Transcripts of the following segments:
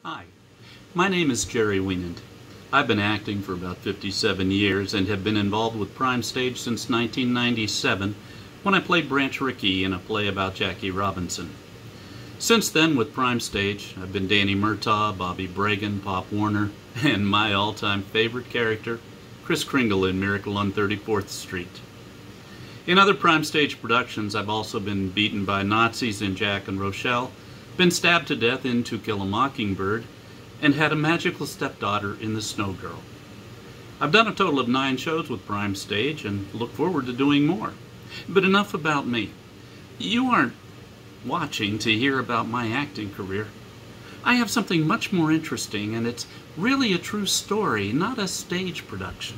Hi, my name is Jerry Wienand. I've been acting for about 57 years and have been involved with Prime Stage since 1997 when I played Branch Rickey in a play about Jackie Robinson. Since then, with Prime Stage, I've been Danny Murtaugh, Bobby Bragan, Pop Warner, and my all-time favorite character, Kris Kringle in Miracle on 34th Street. In other Prime Stage productions, I've also been beaten by Nazis in Jack and Rochelle, been stabbed to death in To Kill a Mockingbird, and had a magical stepdaughter in The Snow Girl. I've done a total of 9 shows with Prime Stage and look forward to doing more. But enough about me. You aren't watching to hear about my acting career. I have something much more interesting, and it's really a true story, not a stage production.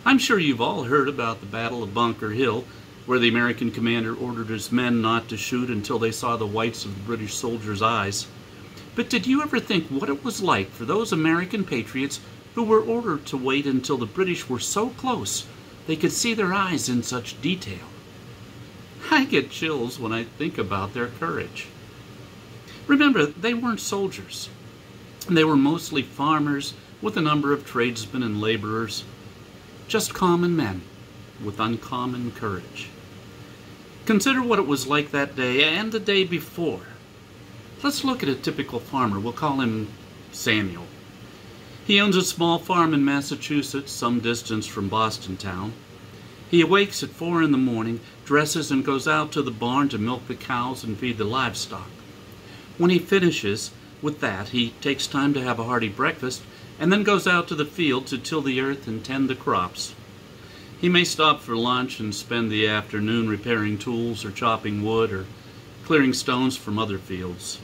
I'm sure you've all heard about the Battle of Bunker Hill, where the American commander ordered his men not to shoot until they saw the whites of the British soldiers' eyes. But did you ever think what it was like for those American patriots who were ordered to wait until the British were so close they could see their eyes in such detail? I get chills when I think about their courage. Remember, they weren't soldiers. They were mostly farmers with a number of tradesmen and laborers, just common men with uncommon courage. Consider what it was like that day and the day before. Let's look at a typical farmer. We'll call him Samuel. He owns a small farm in Massachusetts, some distance from Boston town. He awakes at 4 in the morning, dresses, and goes out to the barn to milk the cows and feed the livestock. When he finishes with that, he takes time to have a hearty breakfast and then goes out to the field to till the earth and tend the crops. He may stop for lunch and spend the afternoon repairing tools or chopping wood or clearing stones from other fields.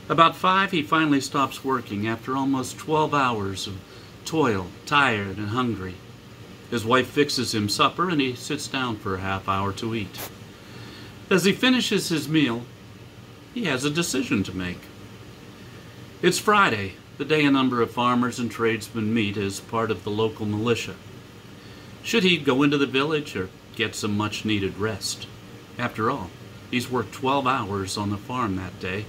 About 5, he finally stops working after almost 12 hours of toil, tired and hungry. His wife fixes him supper and he sits down for a half hour to eat. As he finishes his meal, he has a decision to make. It's Friday, the day a number of farmers and tradesmen meet as part of the local militia. Should he go into the village or get some much-needed rest? After all, he's worked 12 hours on the farm that day.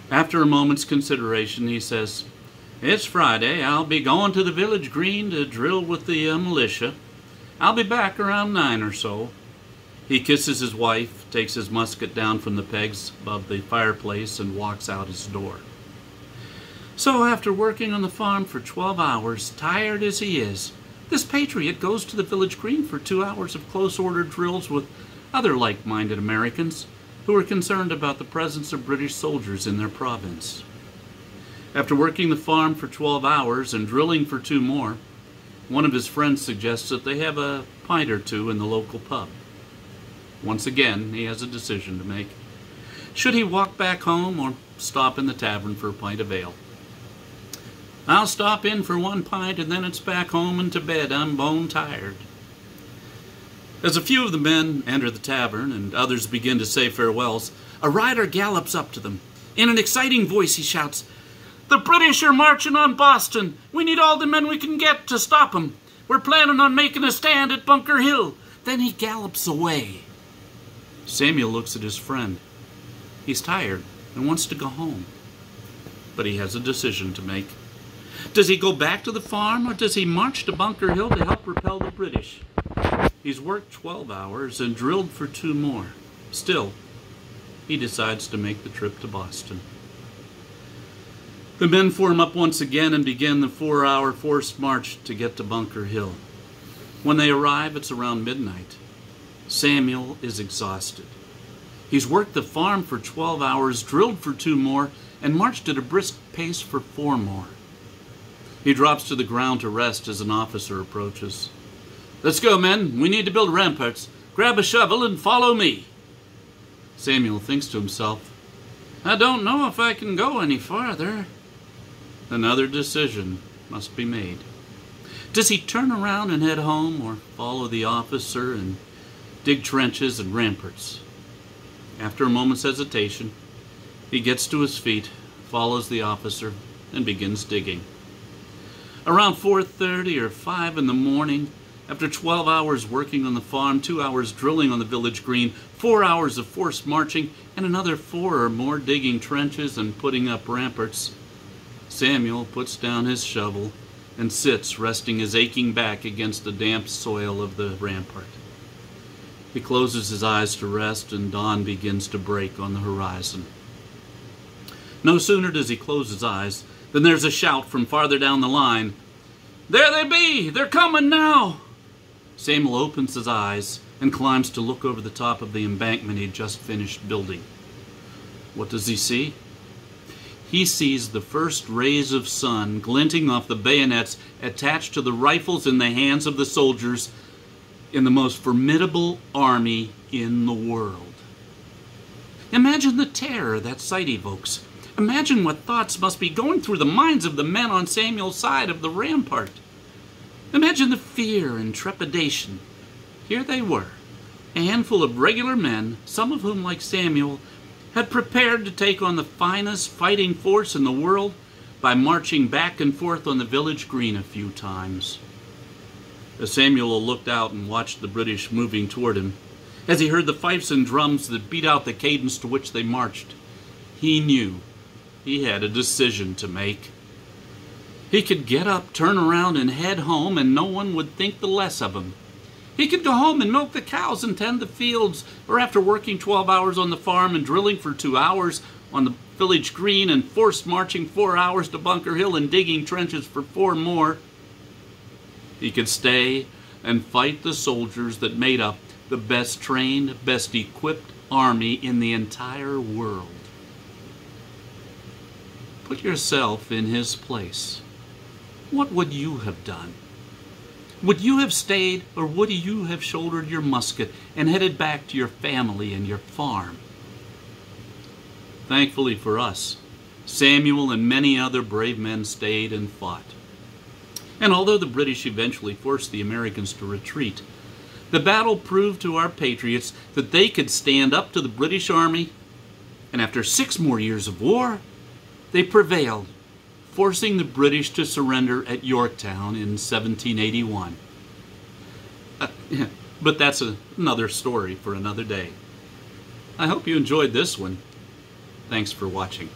After a moment's consideration, he says, "It's Friday. I'll be going to the village green to drill with the militia. I'll be back around 9 or so." He kisses his wife, takes his musket down from the pegs above the fireplace, and walks out his door. So after working on the farm for 12 hours, tired as he is, this patriot goes to the village green for 2 hours of close-order drills with other like-minded Americans who are concerned about the presence of British soldiers in their province. After working the farm for 12 hours and drilling for 2 more, one of his friends suggests that they have a pint or 2 in the local pub. Once again, he has a decision to make. Should he walk back home or stop in the tavern for a pint of ale? "I'll stop in for 1 pint and then it's back home and to bed. I'm bone tired." As a few of the men enter the tavern and others begin to say farewells, a rider gallops up to them. In an exciting voice he shouts, "The British are marching on Boston. We need all the men we can get to stop them. We're planning on making a stand at Bunker Hill." Then he gallops away. Samuel looks at his friend. He's tired and wants to go home. But he has a decision to make. Does he go back to the farm or does he march to Bunker Hill to help repel the British? He's worked 12 hours and drilled for 2 more. Still, he decides to make the trip to Boston. The men form up once again and begin the 4-hour forced march to get to Bunker Hill. When they arrive, it's around midnight. Samuel is exhausted. He's worked the farm for 12 hours, drilled for 2 more, and marched at a brisk pace for 4 more. He drops to the ground to rest as an officer approaches. "Let's go, men. We need to build ramparts. Grab a shovel and follow me." Samuel thinks to himself, "I don't know if I can go any farther." Another decision must be made. Does he turn around and head home or follow the officer and dig trenches and ramparts? After a moment's hesitation, he gets to his feet, follows the officer, and begins digging. Around 4:30 or 5 in the morning, After 12 hours working on the farm, 2 hours drilling on the village green, 4 hours of forced marching, and another 4 or more digging trenches and putting up ramparts, Samuel puts down his shovel and sits, resting his aching back against the damp soil of the rampart. He closes his eyes to rest, and dawn begins to break on the horizon. No sooner does he close his eyes than there's a shout from farther down the line. "There they be! They're coming now!" Samuel opens his eyes and climbs to look over the top of the embankment he'd just finished building. What does he see? He sees the first rays of sun glinting off the bayonets attached to the rifles in the hands of the soldiers in the most formidable army in the world. Imagine the terror that sight evokes. Imagine what thoughts must be going through the minds of the men on Samuel's side of the rampart. Imagine the fear and trepidation. Here they were, a handful of regular men, some of whom, like Samuel, had prepared to take on the finest fighting force in the world by marching back and forth on the village green a few times. As Samuel looked out and watched the British moving toward him, as he heard the fifes and drums that beat out the cadence to which they marched, he knew he had a decision to make. He could get up, turn around, and head home, and no one would think the less of him. He could go home and milk the cows and tend the fields, or after working 12 hours on the farm and drilling for 2 hours on the village green and forced marching 4 hours to Bunker Hill and digging trenches for 4 more, he could stay and fight the soldiers that made up the best trained, best equipped army in the entire world. Put yourself in his place. What would you have done? Would you have stayed, or would you have shouldered your musket and headed back to your family and your farm? Thankfully for us, Samuel and many other brave men stayed and fought. And although the British eventually forced the Americans to retreat, the battle proved to our patriots that they could stand up to the British Army, and after 6 more years of war, they prevailed, forcing the British to surrender at Yorktown in 1781. But that's another story for another day. I hope you enjoyed this one. Thanks for watching.